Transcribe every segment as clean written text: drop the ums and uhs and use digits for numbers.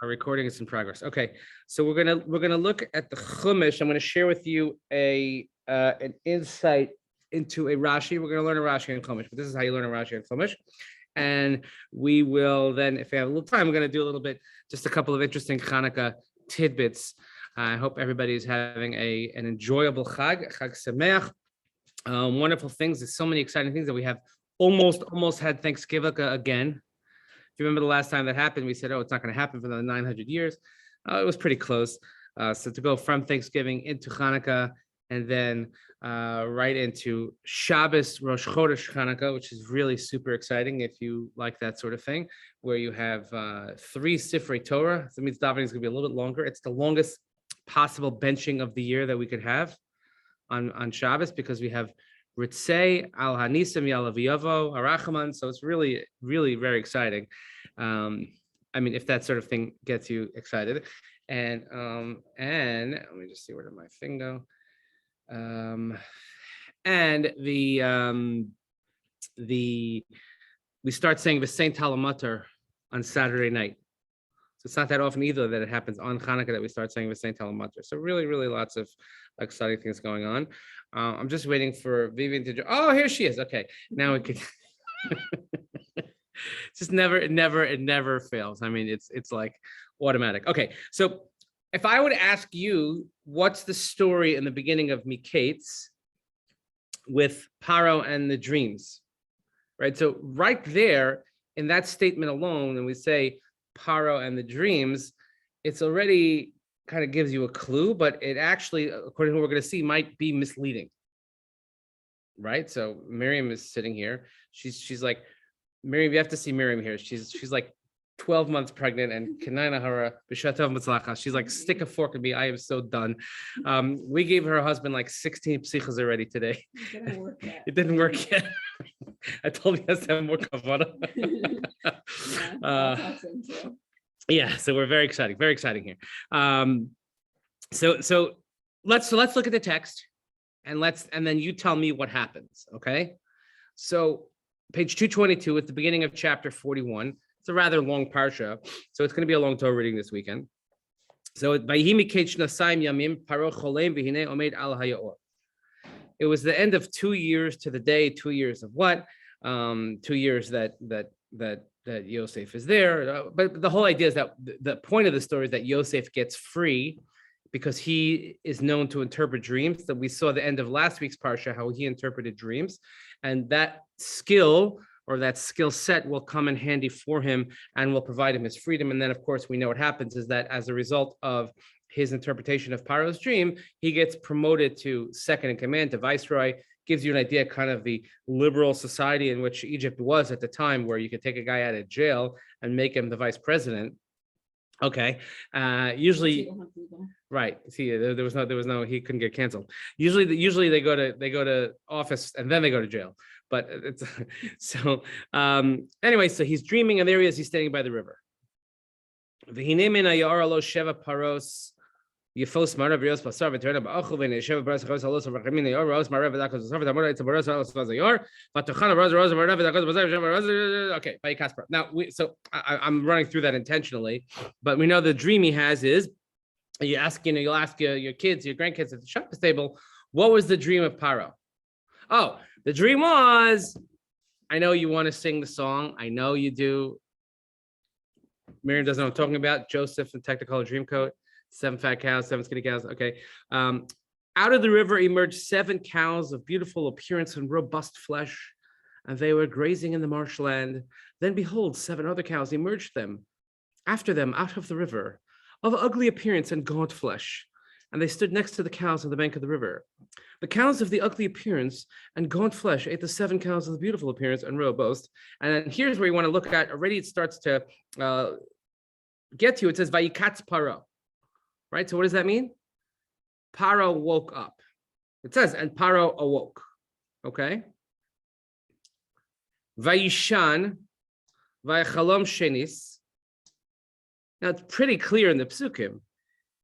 Our recording is in progress. Okay, so we're gonna look at the Chumash. I'm gonna share with you an insight into a Rashi. We're gonna learn a Rashi and Chumash, but this is how you learn a Rashi and Chumash. And we will then, if we have a little time, we're gonna do a little bit, just a couple of interesting Chanukah tidbits. I hope everybody is having an enjoyable Chag Sameach. Wonderful things. There's so many exciting things that we have. Almost had Thanksgiving again. If you remember the last time that happened, we said, oh, it's not going to happen for another 900 years. It was pretty close. So to go from Thanksgiving into Chanukah and then right into Shabbos, Rosh Chodesh Chanukah, which is really super exciting if you like that sort of thing, where you have 3 Sifrei Torah. So that means davening is going to be a little bit longer. It's the longest possible benching of the year that we could have on Shabbos, because we have Ritzei, Al Hanisam, Yalaviyavo, Arachaman. So it's really, really very exciting. I mean, if that sort of thing gets you excited. And let me just see, where did my thing go? And we start saying the Saint Talamater on Saturday night. So it's not that often either that it happens on Chanukah that we start saying the Saint Talamater. So really, really lots of exciting things going on. I'm just waiting for Vivian to. Oh, here she is. Okay, now we could. Just it never fails. I mean, it's like automatic. Okay, so if I would ask you, what's the story in the beginning of Mikeitz with Paro and the dreams, right? So right there in that statement alone, and we say Paro and the dreams, it's already kind of gives you a clue, but it actually, according to what we're going to see, might be misleading, right? So Miriam is sitting here. She's like, Miriam, you have to see Miriam here. She's like 12 months pregnant, and she's like, stick a fork in me. I am so done. We gave her husband like 16 psichos already today. It didn't work yet. I told you he has to have more kavana. Yeah, so we're very exciting here. So let's look at the text, and then you tell me what happens. Okay, so page 222 at the beginning of chapter 41. It's a rather long parsha, so it's going to be a long Torah reading this weekend. So it was the end of 2 years to the day. 2 years of what? 2 years that Yosef is there. But the whole idea is that the point of the story is that Yosef gets free because he is known to interpret dreams. That we saw the end of last week's parsha, how he interpreted dreams, and that skill or that skill set will come in handy for him and will provide him his freedom. And then, of course, we know what happens is that as a result of his interpretation of Paro's dream, he gets promoted to second in command, to viceroy. Gives you an idea kind of the liberal society in which Egypt was at the time, where you could take a guy out of jail and make him the vice president. Okay, usually, right? See, there was no, he couldn't get canceled. Usually they go to office and then they go to jail. But it's so anyway. So he's dreaming, and there he is. He's standing by the river. Yifos Marav Rios Pasar Veterana Ba'achov and Sheva Bras Chos Halos of Rakamina Yor Ros Marav Dakos Sofat Amora It's Baros Halos Vazayor Vatuchana Ros Ros Marav Dakos Bazar. Okay, by Kasper. Now I'm running through that intentionally, but we know the dream he has is you'll ask your kids, your grandkids at the Shabbos table, what was the dream of Paro? Oh, the dream was, I know you want to sing the song. I know you do. Miriam doesn't know what I'm talking about. Joseph and Technicolor Dreamcoat. 7 fat cows, 7 skinny cows. Okay. Out of the river emerged 7 cows of beautiful appearance and robust flesh, and they were grazing in the marshland. Then behold, 7 other cows emerged after them out of the river, of ugly appearance and gaunt flesh, and they stood next to the cows on the bank of the river. The cows of the ugly appearance and gaunt flesh ate the 7 cows of the beautiful appearance and robust. And then here's where you want to look at. Already it starts to get to. It says Vayikatz Paro. Right, so what does that mean? Paro woke up. It says, and Paro awoke. Okay. Vayishan, vaychalom shenis. Now it's pretty clear in the psukim.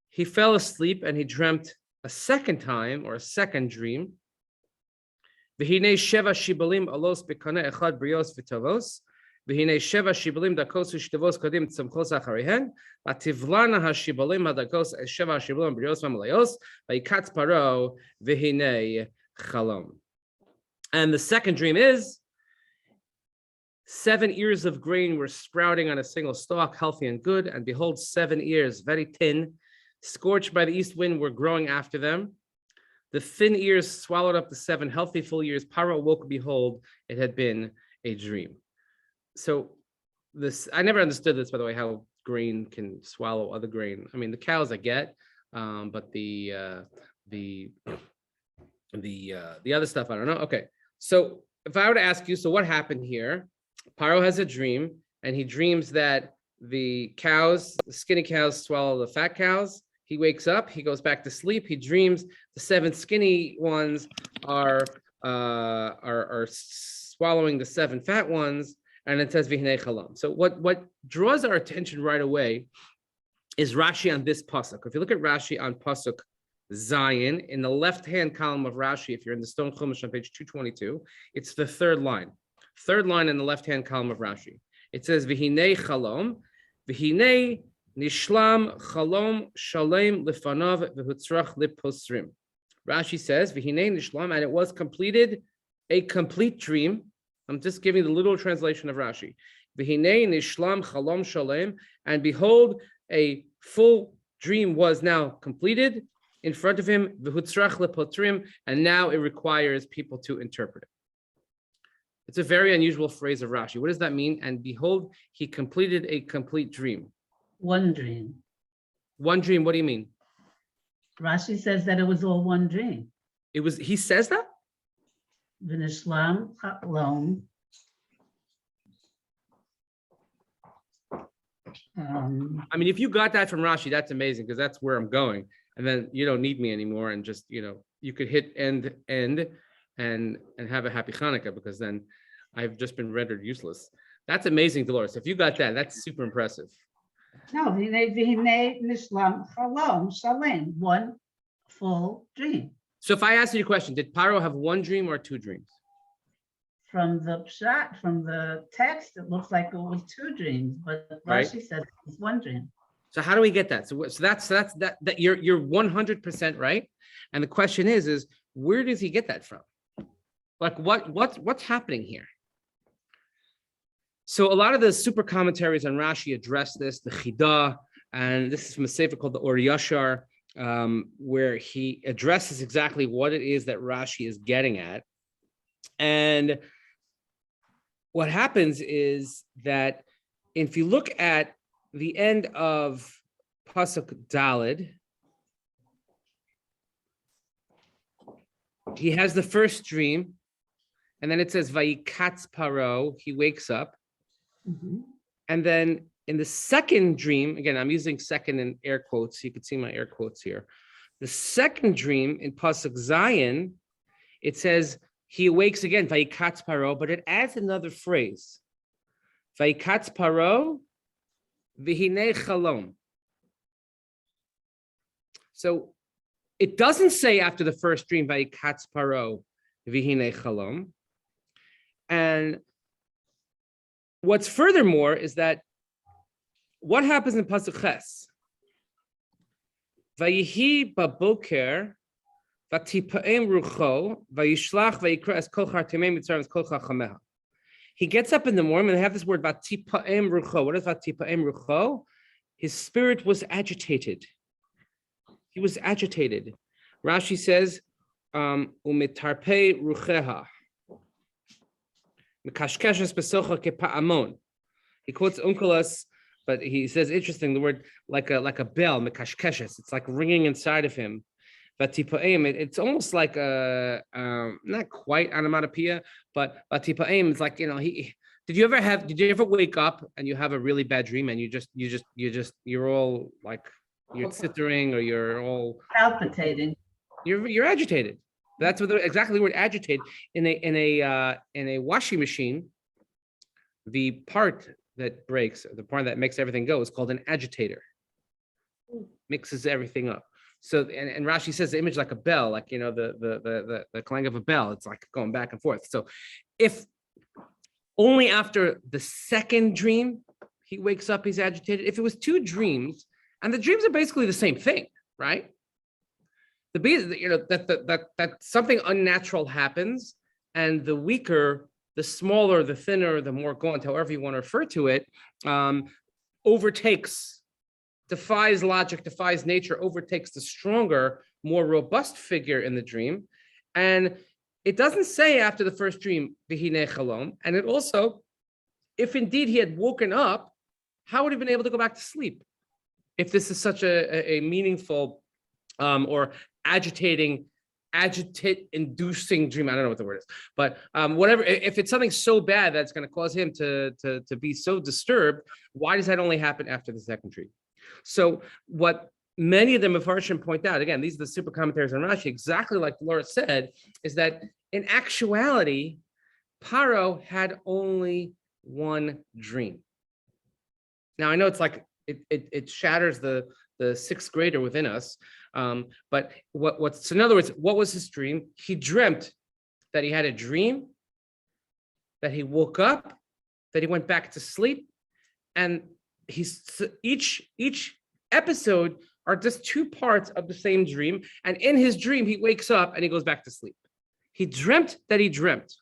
He fell asleep and he dreamt a second time, or a second dream. V'hinei sheva shibalim alos b'kane echad brios v'tovos. V'hinei sheva shibalim dakos u'shtevos kodim tzamchos acharihen. V'tivlana hashibalim hadakos sheva hashibalim b'rios v'malayos. V'yikatz paro v'hinei chalom. And the second dream is 7 ears of grain were sprouting on a single stalk, healthy and good. And behold, 7 ears, very thin, scorched by the east wind, were growing after them. The thin ears swallowed up the 7 healthy full ears. Paro awoke, behold, it had been a dream. So this, I never understood this, by the way, how grain can swallow other grain. I mean, the cows I get, but the other stuff, I don't know. Okay, so if I were to ask you, so what happened here? Paro has a dream, and he dreams that the cows, the skinny cows, swallow the fat cows. He wakes up, he goes back to sleep. He dreams the 7 skinny ones are swallowing the 7 fat ones, and it says V'hinei chalom. So what draws our attention right away is Rashi on this pasuk. If you look at Rashi on pasuk Zion, in the left-hand column of Rashi, if you're in the Stone Chumash on page 222, it's the third line. Third line in the left-hand column of Rashi. It says V'hinei chalom, V'hinei nishlam chalom shalem lifanav v'hutzrach liposrim. Rashi says V'hinei nishlam, and it was completed, a complete dream. I'm just giving the literal translation of Rashi. V'hinei nishlam chalom shalem, and behold, a full dream was now completed in front of him, v'hutzrach lepotrim, and now it requires people to interpret it. It's a very unusual phrase of Rashi. What does that mean? And behold, he completed a complete dream. One dream. One dream, what do you mean? Rashi says that it was all one dream. It was, he says that? V'nishlam chalom. I mean, if you got that from Rashi, that's amazing, because that's where I'm going. And then you don't need me anymore, and just, you could hit end and have a happy Chanukah, because then I've just been rendered useless. That's amazing, Dolores. If you got that, that's super impressive. No, v'hinei nishlam chalom shalem, one full dream. So if I ask you a question, did Paro have one dream or 2 dreams? From the pshat, from the text, it looks like it was 2 dreams, but Rashi says it was 1 dream. So how do we get that? So that's that you're 100% right. And the question is where does he get that from? Like what's happening here? So a lot of the super commentaries on Rashi address this, the Chidah, and this is from a sefer called the Or Yashar, where he addresses exactly what it is that Rashi is getting at. And what happens is that if you look at the end of Pasuk Daled, he has the first dream, and then it says Vayikatz Paro, he wakes up. Mm-hmm. And then in the second dream, again, I'm using second in air quotes, you can see my air quotes here. The second dream in Pasuk Zion, it says he awakes again, Vayikatz Paro, but it adds another phrase. Vayikatz Paro, V'hinei chalom. So it doesn't say after the first dream, Vayikatz Paro, V'hinei chalom. And what's furthermore is that what happens in Pasuk Ches? Vayihi baboker, vatipaem rucho, vayishlach vayikra es kol chartimei mitzrayim es kol chachameha. He gets up in the morning and they have this word vatipaem rucho. What is vatipaem rucho? His spirit was agitated. He was agitated. Rashi says, umitarpei rucheha. Mikashkeshes besocha kepa'amon. He quotes Unkelos, but he says, interesting, the word like a bell, mikashkeshes. It's like ringing inside of him. Vatipaim, it's almost like a not quite onomatopoeia, but vatipaim is like, did you ever wake up and you have a really bad dream and you're all like, you're tittering or you're all palpitating. You're agitated. That's what exactly the word agitate. In a washing machine, the part that breaks, the part that makes everything go, is called an agitator. Mixes everything up. So and Rashi says the image like a bell, like the clang of a bell. It's like going back and forth. So if only after the second dream, he wakes up, he's agitated. If it was two dreams, and the dreams are basically the same thing, right? That something unnatural happens, and the weaker, the smaller, the thinner, the more gaunt, however you want to refer to it, overtakes, defies logic, defies nature, overtakes the stronger, more robust figure in the dream. And it doesn't say after the first dream, V'hinei chalom. And it also, if indeed he had woken up, how would he have been able to go back to sleep? If this is such a meaningful or agitate-inducing dream, I don't know what the word is, but whatever, if it's something so bad that's going to cause him to be so disturbed, why does that only happen after the second dream? So what many of the Mefarshim point out, again, these are the super commentaries on Rashi, exactly like Laura said, is that in actuality, Paro had only one dream. Now, I know it's like, it shatters the sixth grader within us, but so in other words, what was his dream? He dreamt that he had a dream, that he woke up, that he went back to sleep, and each episode are just two parts of the same dream. And in his dream, he wakes up and he goes back to sleep. He dreamt that he dreamt.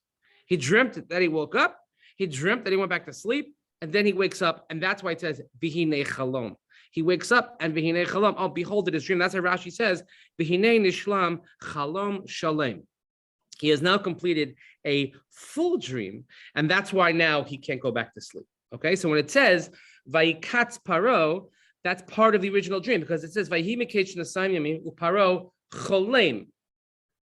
He dreamt that he woke up. He dreamt that he went back to sleep. And then he wakes up. And that's why it says, V'hinei chalom. He wakes up and V'hinei chalom. Oh, behold, it is dream. That's how Rashi says, V'hinei nishlam chalom shalem. He has now completed a full dream. And that's why now he can't go back to sleep. Okay, so when it says, Vayikatz paro, that's part of the original dream, because it says Vayhi Mikeitz Nasayim Yamim Uparo Cholem.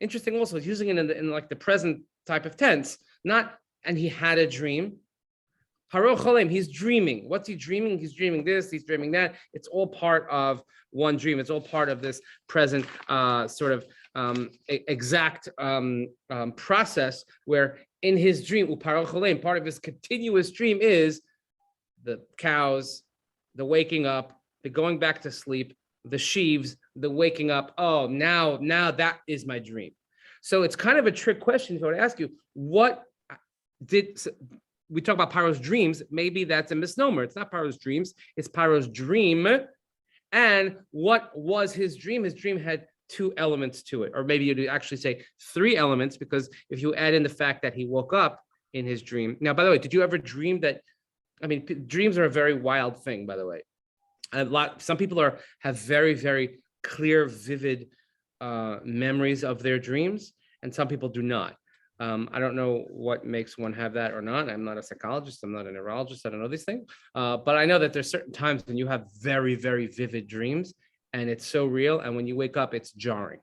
Interesting. Also, it's using it in like the present type of tense. Not and he had a dream. Paro Cholem. He's dreaming. What's he dreaming? He's dreaming this. He's dreaming that. It's all part of one dream. It's all part of this present sort of exact process where in his dream Uparo Cholem, part of his continuous dream is the cows, the waking up, the going back to sleep, the sheaves, the waking up. Oh, now that is my dream. So it's kind of a trick question if I were to ask you, what did we talk about Paro's dreams? Maybe that's a misnomer. It's not Paro's dreams, it's Paro's dream. And what was his dream? His dream had two elements to it, or maybe you'd actually say three elements, because if you add in the fact that he woke up in his dream. Now, by the way, did you ever dream that? I mean, dreams are a very wild thing, by the way. Some people have very, very clear, vivid memories of their dreams, and some people do not. I don't know what makes one have that or not. I'm not a psychologist. I'm not a neurologist. I don't know these things. But I know that there's certain times when you have very, very vivid dreams, and it's so real. And when you wake up, it's jarring.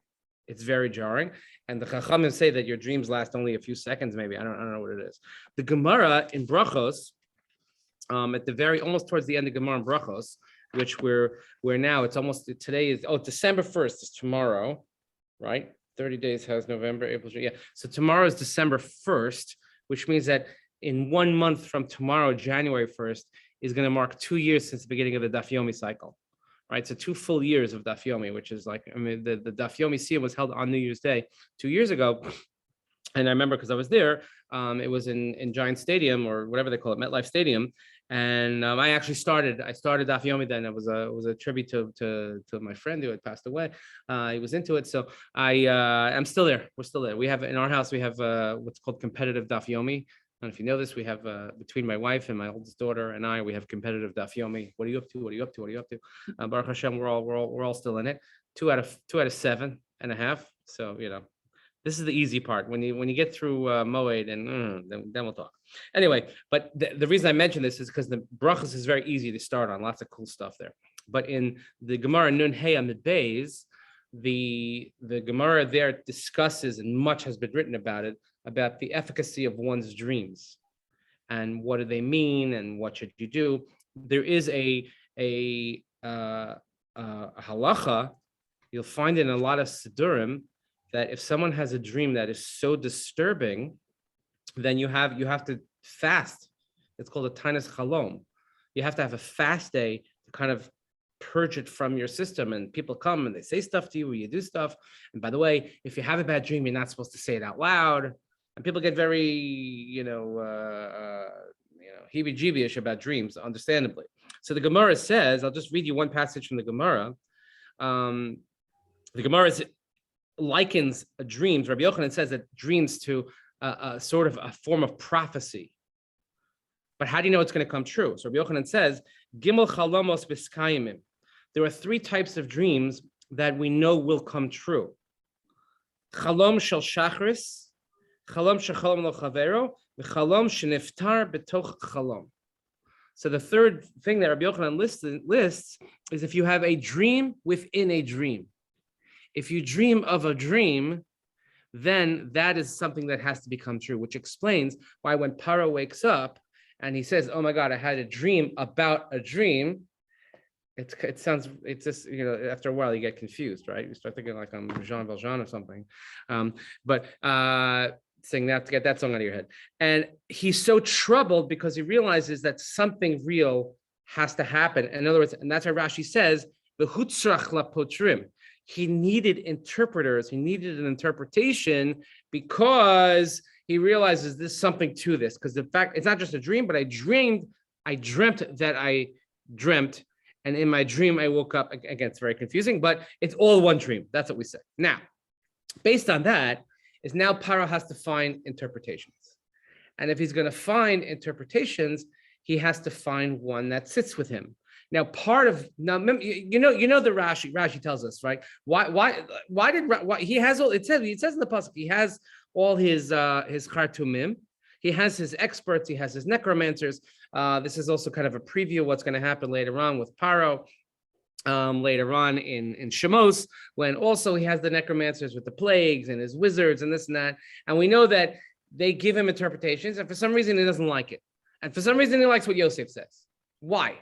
It's very jarring. And the Chachamim say that your dreams last only a few seconds, maybe. I don't know what it is. The Gemara in Brachos, at the almost towards the end of Gemara in Brachos, which we're now, it's almost, today is, December 1st is tomorrow, right? 30 days has November, April, yeah. So tomorrow is December 1st, which means that in 1 month from tomorrow, January 1st, is going to mark 2 years since the beginning of the Daf Yomi cycle, right? So 2 full years of Daf Yomi, which is like, I mean, the Daf Yomi Siyum was held on New Year's Day 2 years ago. And I remember because I was there, it was in Giant Stadium, or whatever they call it, MetLife Stadium. And I started Daf Yomi then. It was a tribute to my friend who had passed away. He was into it. So I'm still there. We're still there. We have in our house, we have what's called competitive Daf Yomi. I don't know if you know this. We have between my wife and my oldest daughter and I, we have competitive Daf Yomi. What are you up to? What are you up to? What are you up to? Baruch Hashem, we're all still in it. 2 out of 7.5. So this is the easy part. When you get through Moed, and then we'll talk. Anyway, but the reason I mention this is because the brachas is very easy to start on. Lots of cool stuff there. But in the Gemara Nun Hey Amid Beis, the Gemara there discusses, and much has been written about it, about the efficacy of one's dreams, and what do they mean, and what should you do. There is a halacha. You'll find it in a lot of Sidurim, that if someone has a dream that is so disturbing, then you have to fast. It's called a Tainas Chalom. You have to have a fast day to kind of purge it from your system. And people come and they say stuff to you, or you do stuff. And by the way, if you have a bad dream, you're not supposed to say it out loud. And people get very, heebie-jeebie-ish about dreams, understandably. So the Gemara says, I'll just read you one passage from the Gemara. The Gemara likens dreams. Rabbi Yochanan says that dreams to sort of a form of prophecy. But how do you know it's going to come true? So Rabbi Yochanan says, Gimel chalomos b'skayimim. There are 3 types of dreams that we know will come true. Chalom shel shachris, chalom shechalom lo chavero, v'chalom sheniftar betoch chalom. So the third thing that Rabbi Yochanan lists is if you have a dream within a dream. If you dream of a dream, then that is something that has to become true, which explains why when Paro wakes up and he says, oh my God, I had a dream about a dream, it's just, after a while you get confused, right? You start thinking like I'm Jean Valjean or something. Saying that to get that song out of your head. And he's so troubled because he realizes that something real has to happen. In other words, and that's why Rashi says, the hutzrach lapotrim. He needed interpreters. He needed an interpretation because he realizes there's something to this. Because the fact, it's not just a dream, but I dreamt that I dreamt. And in my dream, I woke up. Again, it's very confusing, but it's all one dream. That's what we say. Now, based on that, is now Paro has to find interpretations. And if he's going to find interpretations, he has to find one that sits with him. Now, the Rashi tells us, right? Why he has all, it says in the pasuk, he has all his chartumim, he has his experts, he has his necromancers. This is also kind of a preview of what's going to happen later on with Paro. Later on in Shemos, when also he has the necromancers with the plagues and his wizards and this and that. And we know that they give him interpretations, and for some reason he doesn't like it. And for some reason he likes what Yosef says. Why?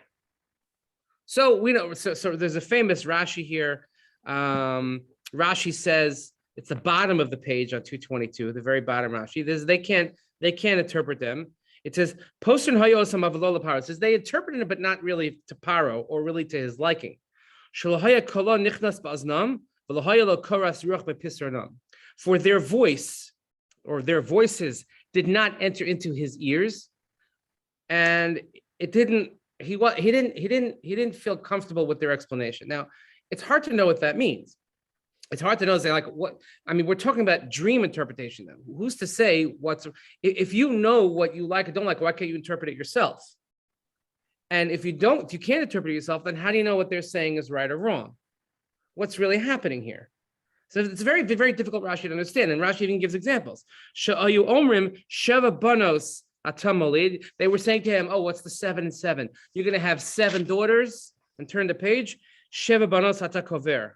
So we know, so there's a famous Rashi here. Rashi says, it's the bottom of the page on 222, the very bottom Rashi. They can't interpret them. It says, Postin hayosam avalola Paro. It says they interpreted it, but not really to Paro or really to his liking. For their voice or their voices did not enter into his ears, and it didn't. He didn't feel comfortable with their explanation. Now, it's hard to know what that means. It's hard to know, say, like, what, I mean, we're talking about dream interpretation then. Who's to say if you know what you like or don't like, why can't you interpret it yourself? And if you can't interpret it yourself, then how do you know what they're saying is right or wrong? What's really happening here? So it's very, very difficult Rashi to understand. And Rashi even gives examples. Sha'ayu omrim sheva banos atamolid. They were saying to him, oh, what's the 7 and 7? You're going to have 7 daughters, and turn the page. Sheva banos atakover.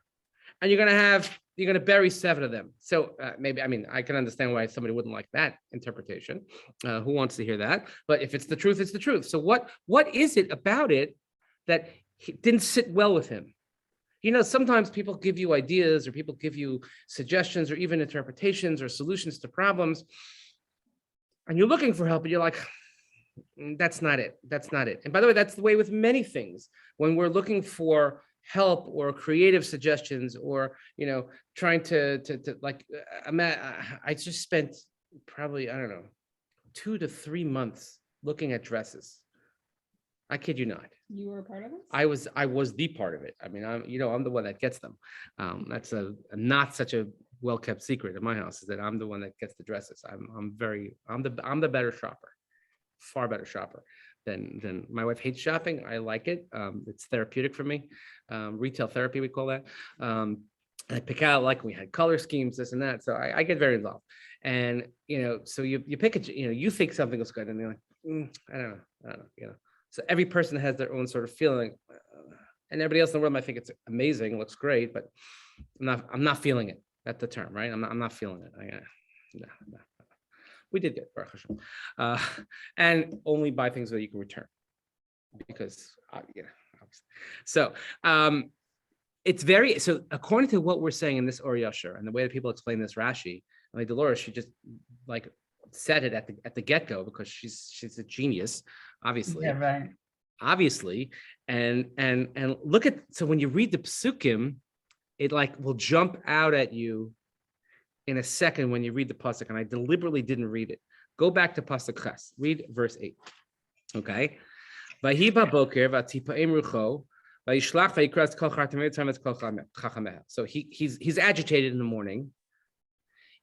And you're going to bury 7 of them. So maybe, I mean, I can understand why somebody wouldn't like that interpretation. Who wants to hear that? But if it's the truth, it's the truth. So what is it about it that didn't sit well with him? Sometimes people give you ideas, or people give you suggestions, or even interpretations or solutions to problems, and you're looking for help, and you're like, that's not it. That's not it. And by the way, that's the way with many things. When we're looking for help or creative suggestions, or trying to like, I just spent probably, I don't know, 2 to 3 months looking at dresses. I kid you not. You were a part of it? I was the part of it. I mean, I'm the one that gets them. That's a not such a well-kept secret in my house, is that I'm the one that gets the dresses. I'm the better shopper, far better shopper than my wife. Hates shopping. I like it. It's therapeutic for me. Retail therapy, we call that. I pick out, like, we had color schemes, this and that. So I get very involved. And so you pick you think something is good, and you're like, I don't know. So every person has their own sort of feeling, and everybody else in the world might think it's amazing, looks great, but I'm not feeling it. That's the term, right? I'm not feeling it. No. We did get Baruch Hashem, and only buy things that you can return, because obviously. So it's very, so according to what we're saying in this Or Yashar and the way that people explain this Rashi, I mean, Dolores, she just like said it at the get-go, because she's a genius, obviously. Yeah, right. Obviously, and look at, so when you read the psukim, it like will jump out at you in a second when you read the pasuk, and I deliberately didn't read it. Go back to pasuk ches. Read verse 8. Okay. So he's agitated in the morning.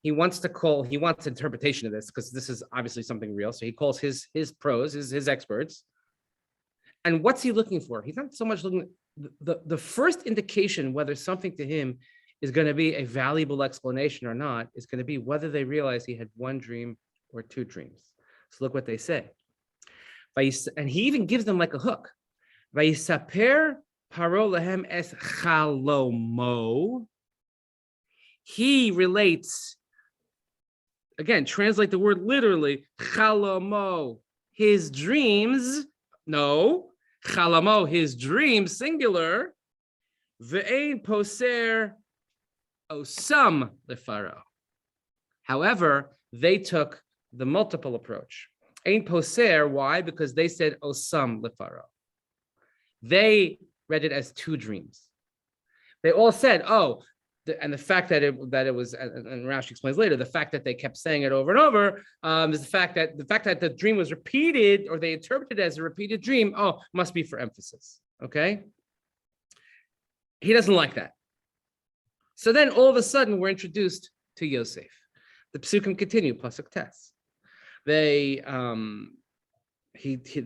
He wants interpretation of this because this is obviously something real. So he calls his pros, his experts. And what's he looking for? He's not so much looking the first indication whether something to him is going to be a valuable explanation or not is going to be whether they realize he had one dream or two dreams. So look what they say. And he even gives them like a hook. Vayisaper paro lahem es chalomo. He relates, again, translate the word literally, chalomo, his dreams. No, chalamo, his dreams, singular. Ve'ein poser osam lefaro. However, they took the multiple approach. Ein poser, why? Because they said osam lefaro. They read it as two dreams. They all said, and the fact that it was, and Rashi explains later, the fact that they kept saying it over and over is the fact that the dream was repeated, or they interpreted it as a repeated dream. Must be for emphasis. Okay. He doesn't like that. So then all of a sudden we're introduced to Yosef. The psukim continue. Pasuk tes. The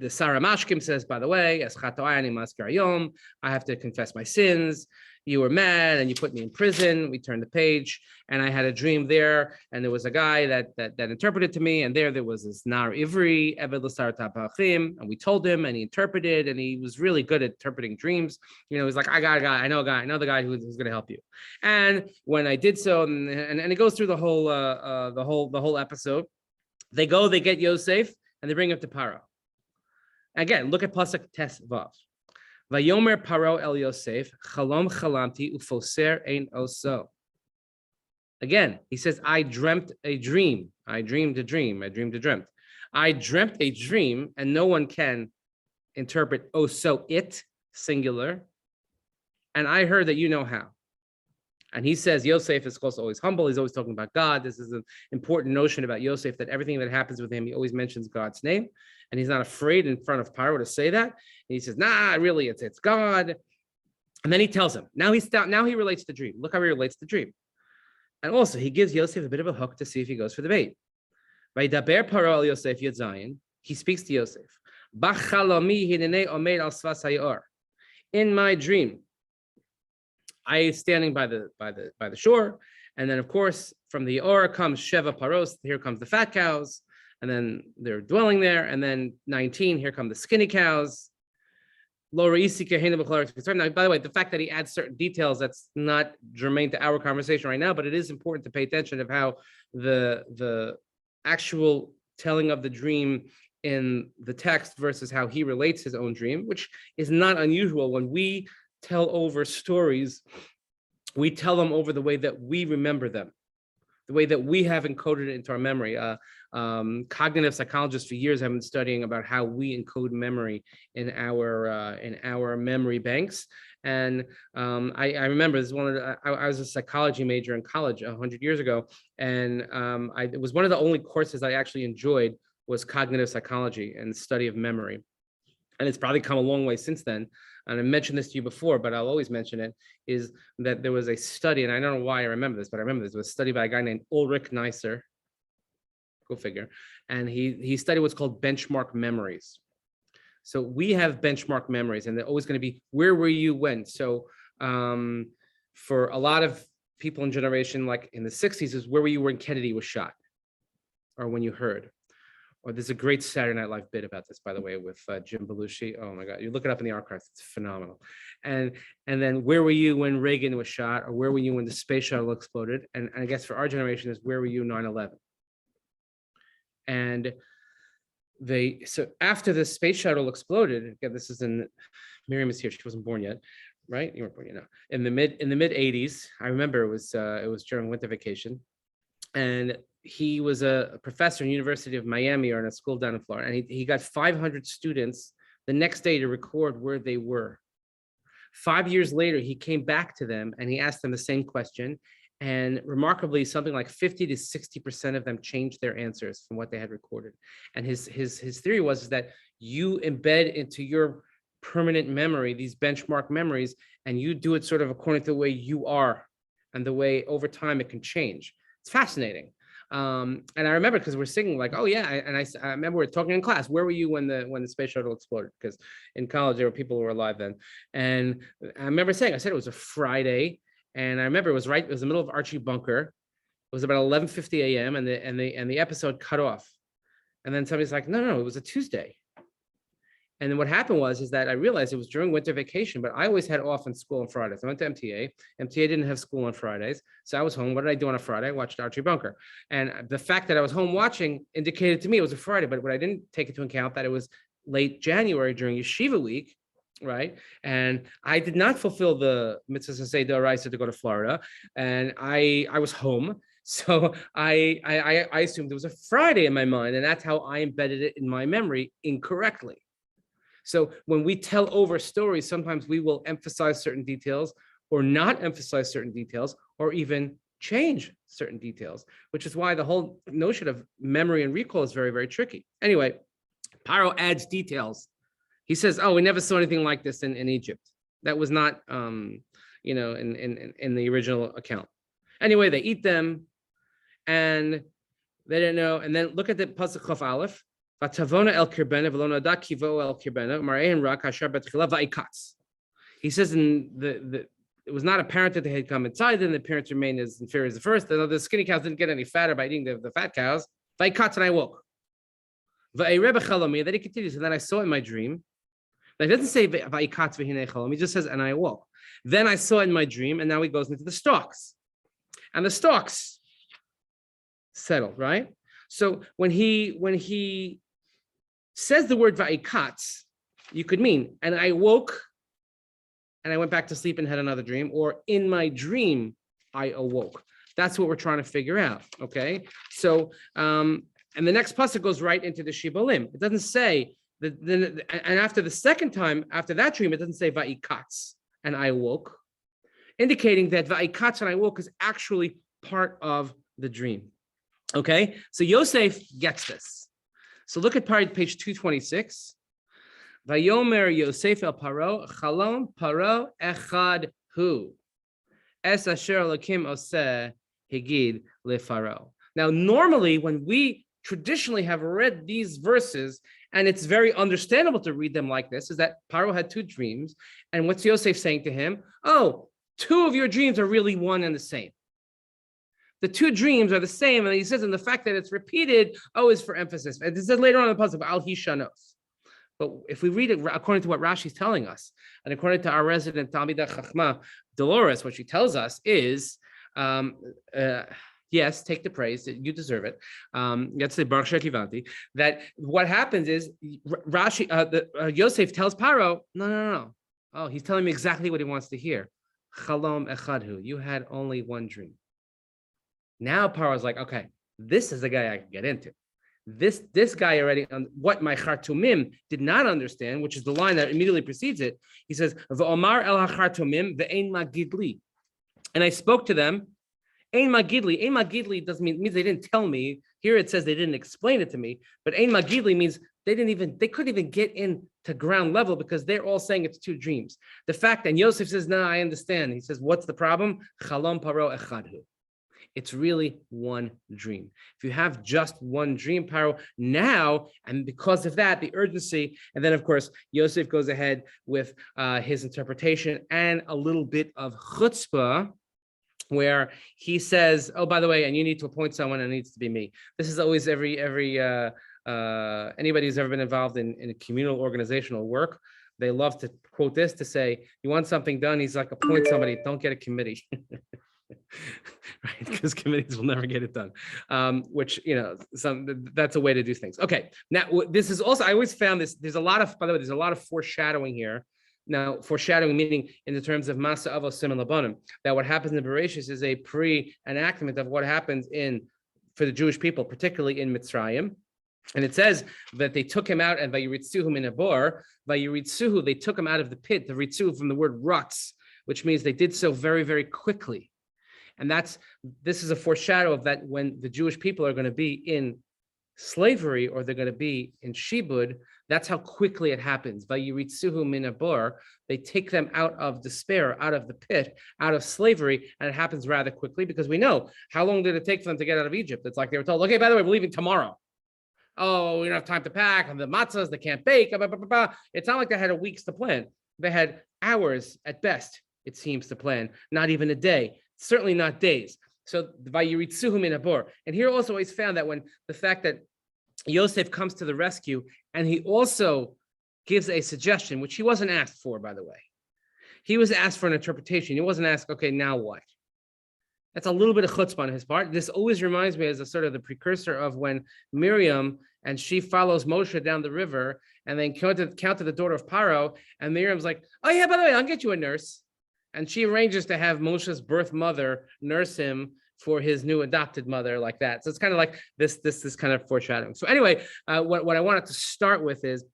Sarah Mashkim says, by the way, I have to confess my sins. You were mad and you put me in prison. We turned the page and I had a dream there. And there was a guy that interpreted to me. And there was this Nar Ivri, and we told him and he interpreted and he was really good at interpreting dreams. He was like, I got a guy, I know the guy who's going to help you. And when I did so, and it goes through the whole episode, they get Yosef and they bring him to Paro. Again, look at pasuk tes vav. Vayomer Paro el Yosef, chalom chalamti ufoser ein oso. Again, he says, I dreamt a dream. I dreamed a dream. I dreamed a dreamt. I dreamt a dream, and no one can interpret oso it, singular. And I heard that you know how. And he says Yosef is also always humble. He's always talking about God. This is an important notion about Yosef, that everything that happens with him, he always mentions God's name. And he's not afraid in front of Paro to say that. And he says, nah, really, it's God. And then he tells him. Now he relates the dream. Look how he relates the dream. And also, he gives Yosef a bit of a hook to see if he goes for the bait. Vaydaber Paro el Yosef Yud Zayin. He speaks to Yosef. B'chalami hinenei omed al svas hayor. In my dream, I am standing by the shore, and then of course from the Or comes Sheva Paros. Here comes the fat cows, and then they're dwelling there. And then 19, here come the skinny cows. Now, by the way, the fact that he adds certain details, that's not germane to our conversation right now, but it is important to pay attention of how the actual telling of the dream in the text versus how he relates his own dream, which is not unusual. When we tell over stories, we tell them over the way that we remember them, the way that we have encoded it into our memory. Cognitive psychologists for years have been studying about how we encode memory in our memory banks. And I remember this is I was a psychology major in college 100 years ago, and it was one of the only courses I actually enjoyed was cognitive psychology and the study of memory. And it's probably come a long way since then. And I mentioned this to you before, but I'll always mention it, is that there was a study, and I don't know why I remember this, but I remember this was a study by a guy named Ulrich Neisser, go figure, and he studied what's called benchmark memories. So we have benchmark memories, and they're always going to be, where were you when? So for a lot of people in generation, like in the 60s, is where were you when Kennedy was shot, or when you heard. Or there's a great Saturday Night Live bit about this, by the way, with Jim Belushi. Oh my God, you look it up in the archives; it's phenomenal. And then where were you when Reagan was shot, or where were you when the space shuttle exploded? And I guess for our generation is where were you 9/11? And so after the space shuttle exploded, again, this is in Miriam is here; she wasn't born yet, right? You weren't born yet, no. In the mid 80s, I remember it was during winter vacation, and he was a professor in University of Miami or in a school down in Florida. And he got 500 students the next day to record where they were. 5 years later, he came back to them and he asked them the same question. And remarkably, something like 50 to 60% of them changed their answers from what they had recorded. And his theory was that you embed into your permanent memory these benchmark memories, and you do it sort of according to the way you are and the way over time it can change. It's fascinating. And I remember because we're singing like, oh yeah, I remember we were talking in class. Where were you when the space shuttle exploded? Because in college there were people who were alive then. And I remember saying, I said it was a Friday. And I remember it was the middle of Archie Bunker. It was about 11:50 a.m. and the episode cut off. And then somebody's like, no, it was a Tuesday. And then what happened is that I realized it was during winter vacation, but I always had off in school on Fridays. I went to MTA. MTA didn't have school on Fridays. So I was home. What did I do on a Friday? I watched Archie Bunker. And the fact that I was home watching indicated to me it was a Friday, but what I didn't take into account that it was late January during Yeshiva week, right? And I did not fulfill the mitzvah say d'oraisa to go to Florida, and I was home, so I assumed it was a Friday in my mind, and that's how I embedded it in my memory incorrectly. So when we tell over stories, sometimes we will emphasize certain details, or not emphasize certain details, or even change certain details, which is why the whole notion of memory and recall is very, very tricky. Anyway, Paro adds details. He says, "Oh, we never saw anything like this in Egypt. That was not, in the original account." Anyway, they eat them, and they didn't know. And then look at the pasuk Chaf Aleph. Vatavona el kirbena v'lo nada kivo el kirbena mar'ehen rak hashar betchila va'ikatz. He says it was not apparent that they had come inside. Then the appearance remained as inferior as the first. The skinny cows didn't get any fatter by eating the fat cows. Va'ikatz, and I woke. Va'ireh b'chalami. Then he continues, and then I saw in my dream. Now, he doesn't say va'ikatz v'hinei chalom. He just says, and I awoke. Then I saw in my dream, and now he goes into the stalks. And the stalks settled, right? So when he says the word va'ikatz, you could mean, and I woke, and I went back to sleep and had another dream, or in my dream, I awoke. That's what we're trying to figure out, okay? So, and the next pasuk goes right into the Shibolim. It doesn't say, and after the second time, after that dream, it doesn't say va'ikatz, and I awoke, indicating that va'ikatz and I woke is actually part of the dream. Okay, so Yosef gets this. So look at page 226. Vayomer Yosef el Paro, Chalom Paro echad hu, es asher Elokim oseh higid leFaro. Now, normally, when we traditionally have read these verses, and it's very understandable to read them like this, is that Paro had two dreams, and what's Yosef saying to him? Oh, two of your dreams are really one and the same. The two dreams are the same, and he says, and the fact that it's repeated, is for emphasis. And this is later on in the puzzle, Al Hishanos. But if we read it according to what Rashi's telling us, and according to our resident Talmidah Chachma, Dolores, what she tells us is, yes, take the praise, you deserve it. Let's say Baruch Shekivanti. That what happens is Rashi, Yosef tells Paro, no. Oh, he's telling me exactly what he wants to hear. Chalom echadhu. You had only one dream. Now Paro's like, okay, this is the guy I can get into. This guy already, what my chartumim did not understand, which is the line that immediately precedes it. He says, "V'omar el hachartumim ve'ein magidli," and I spoke to them. Ein magidli. Ein magidli doesn't means they didn't tell me. Here it says they didn't explain it to me. But ein magidli means they couldn't even get into ground level because they're all saying it's two dreams. The fact, and Yosef says, "No, I understand." He says, "What's the problem?" Chalom paro echadhu. It's really one dream. If you have just one dream, Paro, now, and because of that, the urgency, and then of course, Yosef goes ahead with his interpretation and a little bit of chutzpah, where he says, oh, by the way, and you need to appoint someone, and it needs to be me. This is always every anybody who's ever been involved in a communal organizational work, they love to quote this to say, you want something done, he's like, appoint somebody, don't get a committee. Right, because committees will never get it done, which that's a way to do things. Okay, now this is also, I always found this, there's a lot of foreshadowing here. Now, foreshadowing meaning in the terms of Masa Avos Siman Labanim, that what happens in Bereshis is a pre-enactment of what happens for the Jewish people, particularly in Mitzrayim. And it says that they took him out, and Vayiritzuhu min abor, Vayiritzuhu, they took him out of the pit, the Ritzuhu from the word rutz, which means they did so very, very quickly. And this is a foreshadow of that when the Jewish people are going to be in slavery or they're going to be in shibud, that's how quickly it happens. Vayiritzuhu min habor, they take them out of despair, out of the pit, out of slavery, and it happens rather quickly because we know how long did it take for them to get out of Egypt? It's like they were told, okay, by the way, we're leaving tomorrow. Oh, we don't have time to pack, and the matzahs, they can't bake. Blah, blah, blah, blah. It's not like they had a weeks to plan. They had hours at best, it seems, to plan, not even a day, certainly not days. So vayiritzuhu min habor. And here also is found that when the fact that Yosef comes to the rescue, and he also gives a suggestion, which he wasn't asked for, by the way. He was asked for an interpretation. He wasn't asked, okay, now what? That's a little bit of chutzpah on his part. This always reminds me as a sort of the precursor of when Miriam and she follows Moshe down the river and then counted the daughter of Paro, and Miriam's like, oh yeah, by the way, I'll get you a nurse. And she arranges to have Moshe's birth mother nurse him for his new adopted mother, like that. So it's kind of like this kind of foreshadowing. So anyway, what I wanted to start with is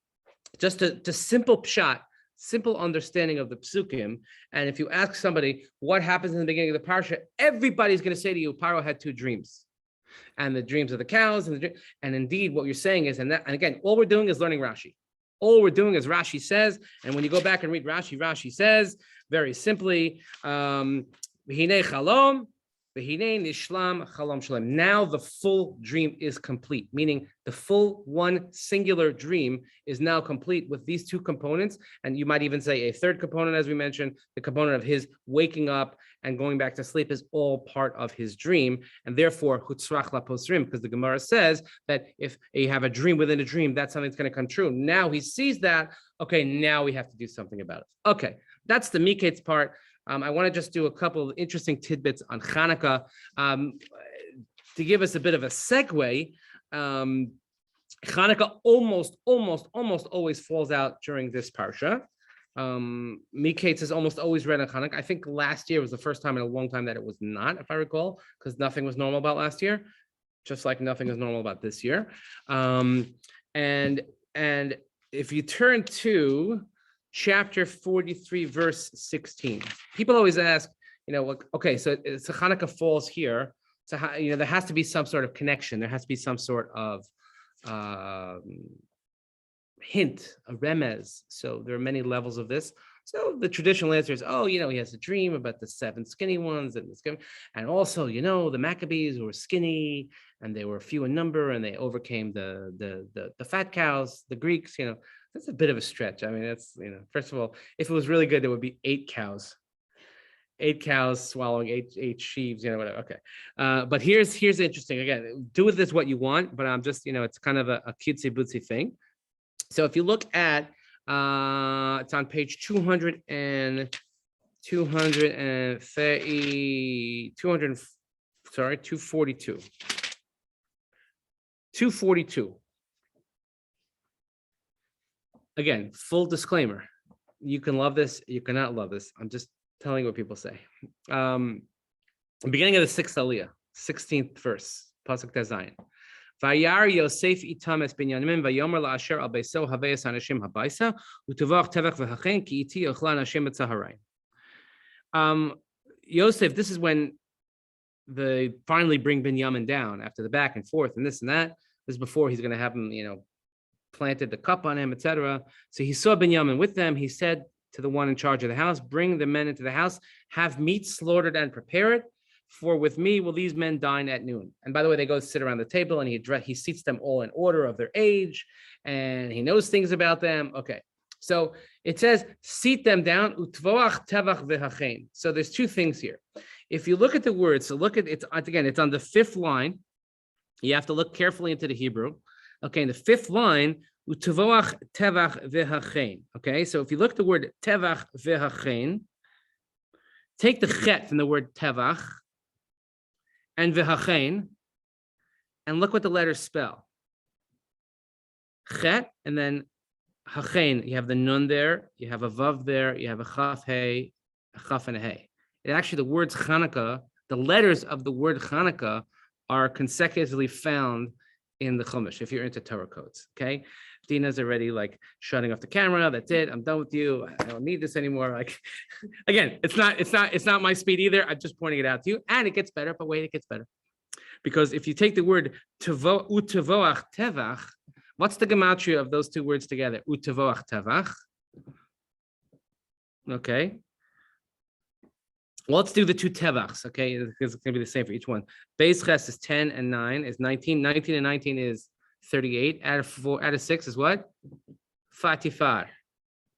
just a simple pshat, simple understanding of the psukim. And if you ask somebody what happens in the beginning of the parsha, everybody's going to say to you, Paro had two dreams, and the dreams of the cows, and indeed what you're saying is, and again, all we're doing is learning Rashi. All we're doing is Rashi says, and when you go back and read Rashi, Rashi says very simply, V'hinei chalom. Now the full dream is complete, meaning the full one singular dream is now complete with these two components. And you might even say a third component, as we mentioned, the component of his waking up and going back to sleep is all part of his dream. And therefore, hutzrach laposrim, because the Gemara says that if you have a dream within a dream, that's something that's going to come true. Now he sees that. Okay, now we have to do something about it. Okay, that's the Mikeitz part. I want to just do a couple of interesting tidbits on Chanukah to give us a bit of a segue. Chanukah almost always falls out during this parsha. Mikeitz is almost always read on Chanukah. I think last year was the first time in a long time that it was not, if I recall, because nothing was normal about last year, just like nothing is normal about this year. And if you turn to chapter 43, verse 16. People always ask, okay, so Chanukah falls here. So, there has to be some sort of connection. There has to be some sort of hint, a remez. So there are many levels of this. So the traditional answer is, he has a dream about the 7 skinny ones, and also, the Maccabees were skinny and they were few in number and they overcame the fat cows, the Greeks, That's a bit of a stretch. I mean, it's, first of all, if it was really good, there would be 8 cows swallowing eight sheaves, whatever. Okay. But here's interesting. Again, do with this what you want, but I'm just, it's kind of a cutesy bootsy thing. So if you look at, it's on page 242. 242. Again, full disclaimer. You can love this, you cannot love this. I'm just telling you what people say. Beginning of the 6th aliyah, 16th verse, Pasuk Tezayin. Vayar Yosef itam es binyamin vayomer la'asher al beiso haveyas anashim habaysa utuvach tevach v'hachen ki iti yochlan Hashem b'tzaharayin. Yosef, this is when they finally bring Binyamin down after the back and forth and this and that. This is before he's going to have him, planted the cup on him, etc. So he saw Binyamin with them. He said to the one in charge of the house, bring the men into the house, have meat slaughtered and prepare it, for with me will these men dine at noon. And by the way, they go sit around the table and he seats them all in order of their age and he knows things about them. Okay. So it says, seat them down, utvoach tevach v'hachein. So there's two things here. If you look at the words, so look at it again, it's on the 5th line. You have to look carefully into the Hebrew. Okay, in the 5th line, utvoach tevach v'hachein. Okay, so if you look at the word tevach v'hachein, take the chet from the word tevach and v'hachein, and look what the letters spell. Chet, and then hachein, you have the nun there, you have a vav there, you have a chaf hey, a chaf and a hey. It actually, the words Chanukah, the letters of the word Chanukah are consecutively found in the Chumash, if you're into Torah codes, okay? Dina's already like shutting off the camera. That's it. I'm done with you. I don't need this anymore. Like, again, it's not my speed either. I'm just pointing it out to you, and it gets better. But wait, it gets better, because if you take the word utevoach tevach, what's the gematria of those two words together? Utevoach tevach. Okay. Well, let's do the two tevachs, okay? Because it's going to be the same for each one. Beis ches is 10 and 9 is 19. 19 and 19 is 38. Out of 6 is what? Fatifar.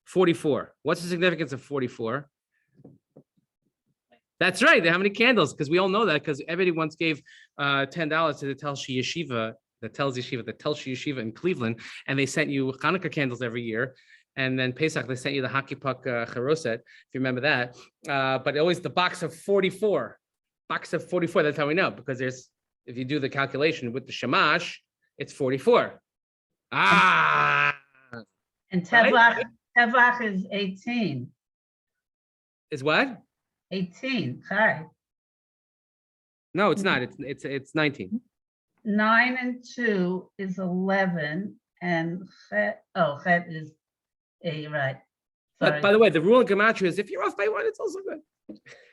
44. What's the significance of 44? That's right. How many candles? Because we all know that, because everybody once gave $10 to the Telshi Yeshiva, the Telshi Yeshiva in Cleveland, and they sent you Chanukah candles every year. And then Pesach, they sent you the hockey puck charoset, if you remember that. But always the box of 44. Box of 44, that's how we know, because there's, if you do the calculation with the shamash, it's 44. And Tevach, right? Tevach is 18. Is what? 18. Hi. No, it's not. It's 19. 9 and 2 is 11, and chet is 8, right. But by the way, the rule in gematria is if you're off by 1, it's also good.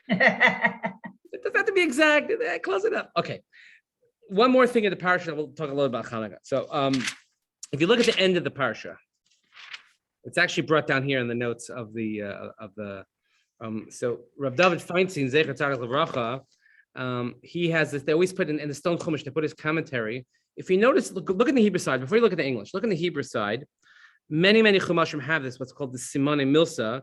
It doesn't have to be exact. Close enough. Okay. One more thing in the parsha. We'll talk a little about Chanukah. So, if you look at the end of the parsha, it's actually brought down here in the notes of the. So Rav David Feinstein, Zecher Tzaddik Livracha, he has this. They always put in the Stone Chumash. They put his commentary. If you notice, look in the Hebrew side before you look at the English. Look in the Hebrew side. Many Chumashim have this, what's called the Simone Milsa,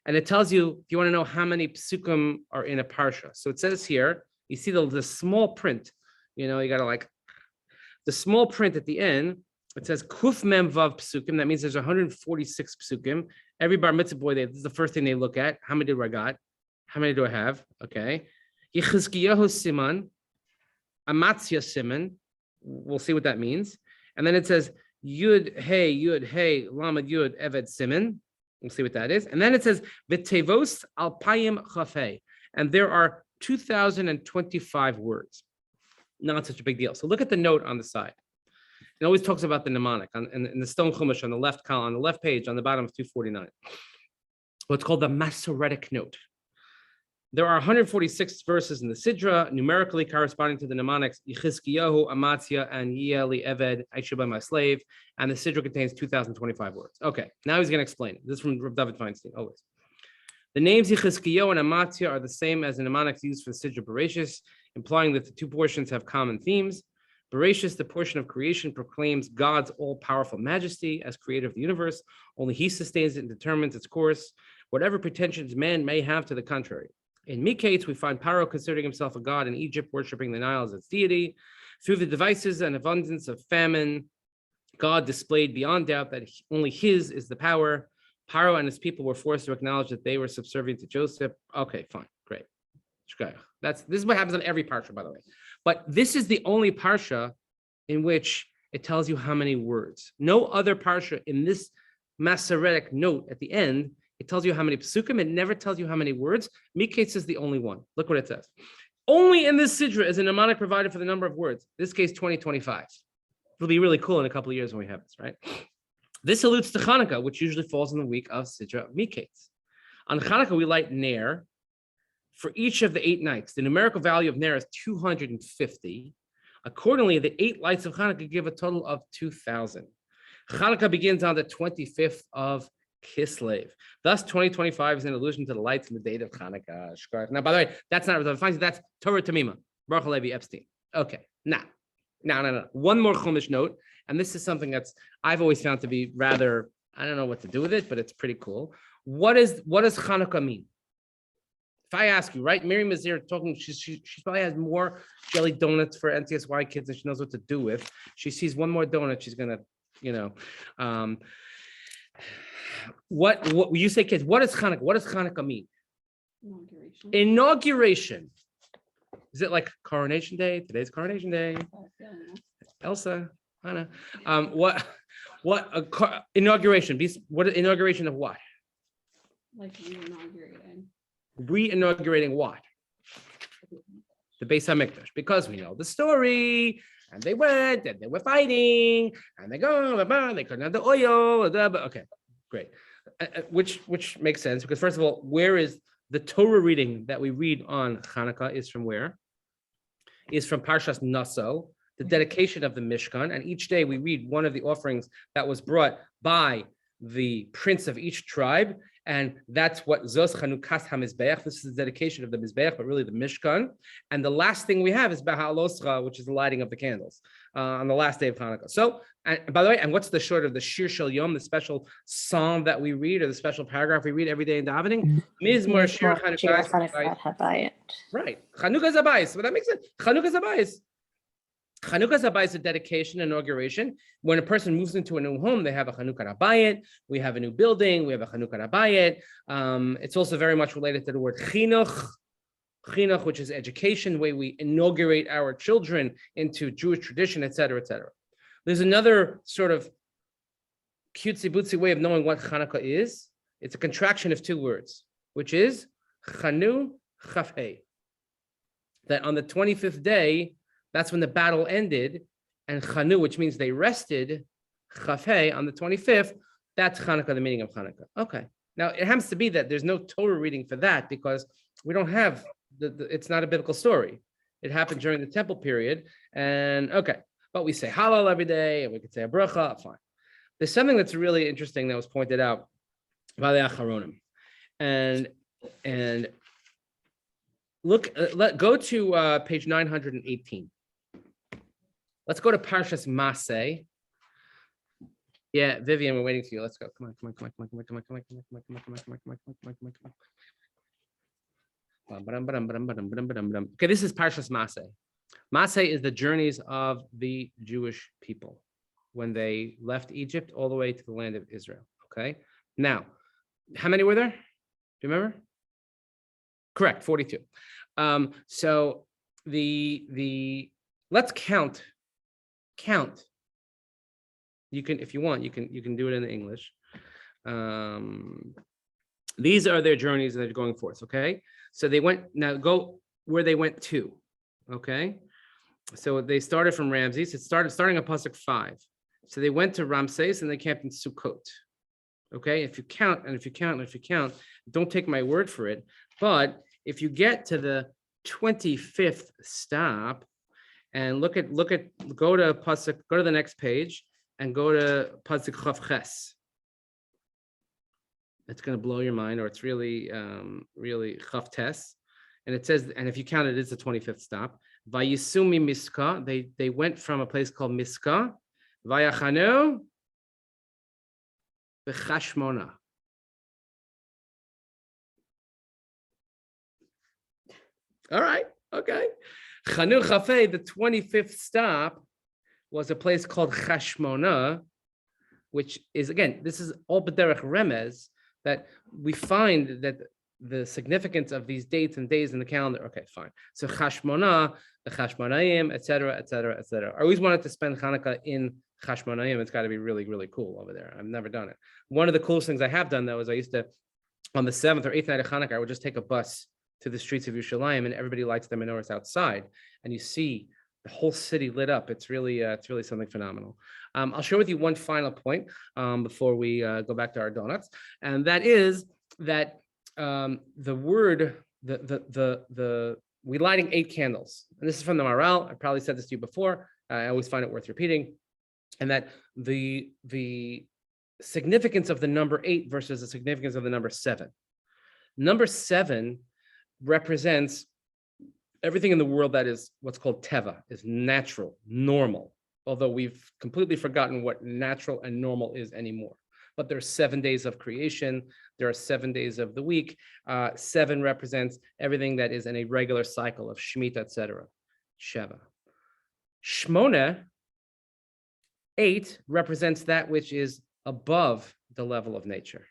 and it tells you if you want to know how many psukim are in a parsha. So it says here, you see the small print. You know, you got to like the small print at the end. It says Kuf Mem Vav psukim. That means there's 146 psukim. Every bar mitzvah boy, this is the first thing they look at. How many do I got? How many do I have? Okay. Yechizkiyahu Siman, Amatzia Siman. We'll see what that means. And then it says Yud Hey Lamed Yud Eved Siman. We'll see what that is. And then it says V'tevos Alpayim Chafei. And there are 2,025 words. Not such a big deal. So look at the note on the side. It always talks about the mnemonic in the Stone Chumash on the left column, on the left page, on the bottom of 249. What's called the Masoretic note. There are 146 verses in the Sidra, numerically corresponding to the mnemonics Yechizkiyahu, Amatzia, and Yeli Eved, I should buy my slave. And the Sidra contains 2,025 words. Okay, now he's going to explain it. This is from Rav David Feinstein, always. The names Yechizkiyahu and Amatzia are the same as the mnemonics used for the Sidra Bereshis, implying that the two portions have common themes. Bereshis, the portion of creation, proclaims God's all-powerful majesty as creator of the universe. Only he sustains it and determines its course, whatever pretensions man may have to the contrary. In Mikeitz, we find Paro considering himself a god in Egypt, worshiping the Nile as its deity. Through the devices and abundance of famine, God displayed beyond doubt that only his is the power. Paro and his people were forced to acknowledge that they were subservient to Joseph. Okay, fine, great. This is what happens on every parsha, by the way. But this is the only parsha in which it tells you how many words. No other parsha in this Masoretic note at the end, it tells you how many psukim. It never tells you how many words. Mikeitz is the only one. Look what it says. Only in this Sidra is a mnemonic provided for the number of words. In this case, 2025. It'll be really cool in a couple of years when we have this, right? This alludes to Chanukah, which usually falls in the week of Sidra of Mikeitz. On Chanukah, we light Ner for each of the 8 nights. The numerical value of Ner is 250. Accordingly, the 8 lights of Chanukah give a total of 2,000. Chanukah begins on the 25th of Kislev. Thus, 2025 is an allusion to the lights and the date of Chanukah. Now, by the way, that's not Rav, that's Torah Tamima, Baruch Levi Epstein. Okay, now. One more Chumash note, and this is something that's I've always found to be rather, I don't know what to do with it, but it's pretty cool. What does Chanukah mean? If I ask you, right, Miriam is here talking, she probably has more jelly donuts for NTSY kids and she knows what to do with. She sees one more donut, she's gonna, what you say, kids, what is Chanukah? What does Chanukah mean? Inauguration. Is it like Coronation Day? Today's Coronation Day. Elsa, Hannah. Inauguration? What inauguration of what? Like reinaugurating. Reinaugurating what? The Beis HaMikdash, because we know the story. And they went and they were fighting and they couldn't have the oil. Okay, great. Which makes sense because first of all, where is the Torah reading that we read on Chanukah is from where? Is from Parshas Naso, the dedication of the Mishkan. And each day we read one of the offerings that was brought by the prince of each tribe. And that's what Zos Chanukah HaMizbeach. This is the dedication of the Mizbeach, but really the Mishkan. And the last thing we have is B'Ha'aloscha, which is the lighting of the candles on the last day of Hanukkah. So, and by the way, and what's the short of the Shiur Shel Yom, the special psalm that we read or the special paragraph we read every day in davening? Mizmor Shiur Chanukah. Right. Chanukah Zabayis. Well, that makes sense. Chanukah Zabayis. Chanukah Zabayis is a dedication, inauguration. When a person moves into a new home, they have a Chanukah Rabayit. We have a new building. We have a Chanukah Rabayit. It's also very much related to the word chinuch, which is education, the way we inaugurate our children into Jewish tradition, et cetera, et cetera. There's another sort of cutesy-bootsy way of knowing what Chanukah is. It's a contraction of two words, which is Chanu Chafhei. That on the 25th day, that's when the battle ended, and Chanu, which means they rested, Chafhei, on the 25th, that's Chanukah, the meaning of Chanukah. Okay. Now, it happens to be that there's no Torah reading for that because we don't have, it's not a biblical story. It happened during the temple period, and okay. But we say Hallel every day, and we could say a bracha, fine. There's something that's really interesting that was pointed out by the Acharonim. And look, go to page 918. Let's go to Parshas Maseh. Yeah, Vivian, we're waiting for you. Let's go. Come on. Okay, this is Parshas Maseh. Maseh is the journeys of the Jewish people when they left Egypt all the way to the land of Israel. Okay. Now, how many were there? Do you remember? Correct, 42. So the let's count. You can, if you want, you can do it in English. These are their journeys that they're going forth. Okay, so they went, now go where they went to. Okay, so they started from Ramses. It starting at Pasuk 5. So they went to Ramses and they camped in Sukkot. Okay, if you count, don't take my word for it. But if you get to the 25th stop and go to Pasuk, go to the next page and go to Pasuk Chav Ches. It's going to blow your mind, or it's really Chav Tes. And it says, and if you count it, it's the 25th stop. Vayisumi Miska, they went from a place called Miska. Vayachanu B'Chashmona. All right, okay. Chanu Chafei, the 25th stop, was a place called Chashmona, which is, again, this is all B'derech Remez, that we find that the significance of these dates and days in the calendar. Okay, fine. So Chashmona, the Chashmonaim, et cetera, et cetera, et cetera. I always wanted to spend Hanukkah in Chashmonaim. It's got to be really, really cool over there. I've never done it. One of the coolest things I have done, though, is I used to, on the 7th or 8th night of Hanukkah, I would just take a bus to the streets of Yerushalayim, and everybody lights the menorahs outside, and you see the whole city lit up. It's really something phenomenal. I'll share with you one final point before we go back to our donuts, and that is that we lighting 8 candles, and this is from the Maral. I probably said this to you before. I always find it worth repeating, and that the significance of the number 8 versus the significance of the number 7. Number 7 represents everything in the world that is what's called teva, is natural, normal, although we've completely forgotten what natural and normal is anymore. But there are 7 days of creation. There are 7 days of the week. 7 represents everything that is in a regular cycle of Shemitah, etc. Sheva. Shmona, 8, represents that which is above the level of nature.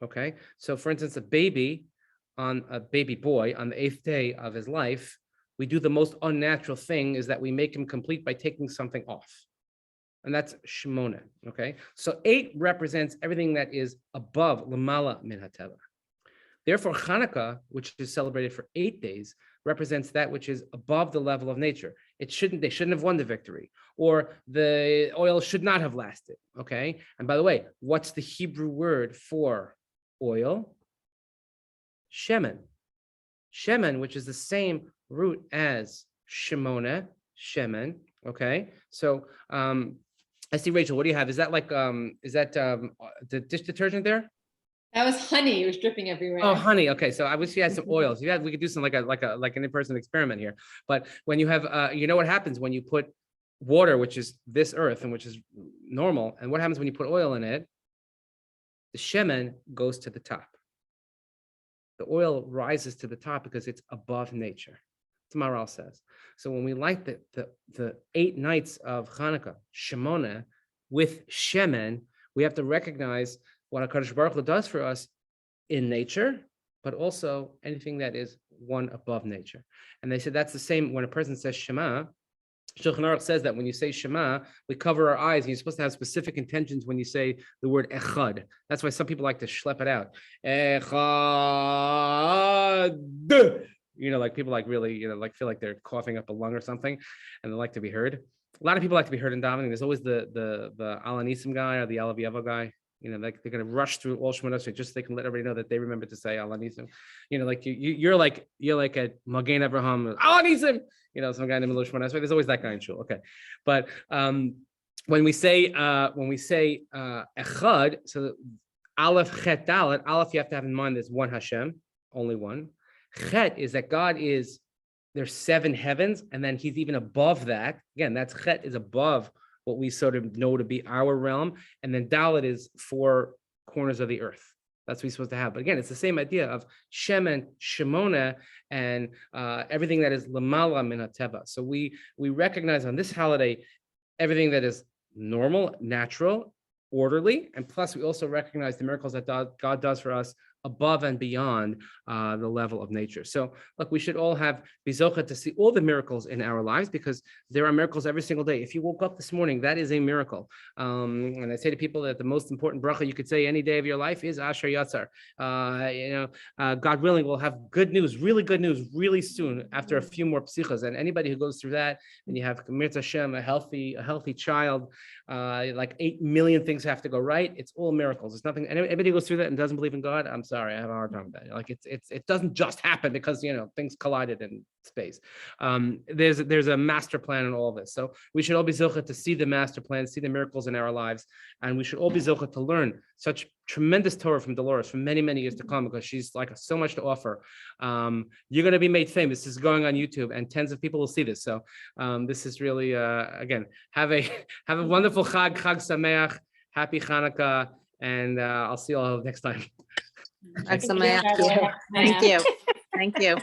Okay, so for instance, a baby boy on the 8th day of his life, we do the most unnatural thing is that we make him complete by taking something off. And that's Shmona, okay? So 8 represents everything that is above Lamala Min HaTeva. Therefore, Chanukah, which is celebrated for 8 days, represents that which is above the level of nature. They shouldn't have won the victory, or the oil should not have lasted. Okay. And by the way, what's the Hebrew word for oil? Shemen. Shemen, which is the same root as Shemona, Shemen. Okay. So I see Rachel. What do you have? Is that like the dish detergent there? That was honey. It was dripping everywhere. Oh, honey. Okay, so I wish you had some oils. We could do some like an in-person experiment here. But when you have, you know what happens when you put water, which is this earth and which is normal, and what happens when you put oil in it? The shemen goes to the top. The oil rises to the top because it's above nature. That's what Maharal says. So when we light the 8 nights of Chanukah, Shemona, with shemen, we have to recognize what HaKadosh Baruch Hu does for us in nature, but also anything that is one above nature. And they said that's the same when a person says Shema. Shulchan Aruch says that when you say Shema, we cover our eyes, and you're supposed to have specific intentions when you say the word Echad. That's why some people like to schlep it out. Echad. Like people like really, like feel like they're coughing up a lung or something, and they like to be heard. A lot of people like to be heard in davening. There's always the Alanisim guy or the Alav guy. Like they're going to rush through all Shemona Esrei just so they can let everybody know that they remember to say Alanisim. Like you're like a Magen Abraham, Alanisim. Some guy in the middle of Shemona Esrei. There's always that guy in shul. Okay, but when we say Echad, so Aleph Chet Dalet, Aleph you have to have in mind there's one Hashem, only one. Chet is that God is, there's 7 heavens, and then he's even above that. Again, that's Chet is above what we sort of know to be our realm. And then Dalet is 4 corners of the earth. That's what we're supposed to have. But again, it's the same idea of Shemen, Shemona, and everything that is Lamala Min HaTeva. So we recognize on this holiday everything that is normal, natural, orderly, and plus we also recognize the miracles that God does for us above and beyond the level of nature. So look, we should all have bizocha to see all the miracles in our lives, because there are miracles every single day. If you woke up this morning, that is a miracle. And I say to people that the most important bracha you could say any day of your life is Asher Yatzar. God willing, we'll have good news, really soon after a few more psichas. And anybody who goes through that, and you have Mirz Hashem, a healthy child, like 8 million things have to go right. It's all miracles. It's nothing. Anybody who goes through that and doesn't believe in God, I'm sorry, I have a hard time with that. Like it doesn't just happen because things collided in space. There's a master plan in all of this. So we should all be zocha to see the master plan, see the miracles in our lives, and we should all be zocha to learn such tremendous Torah from Dolores for many, many years to come, because she's like so much to offer. You're going to be made famous. This is going on YouTube, and tens of people will see this. So this is really again, have a wonderful Chag Sameach, happy Chanukah, and I'll see you all next time. Thank you. Thank you.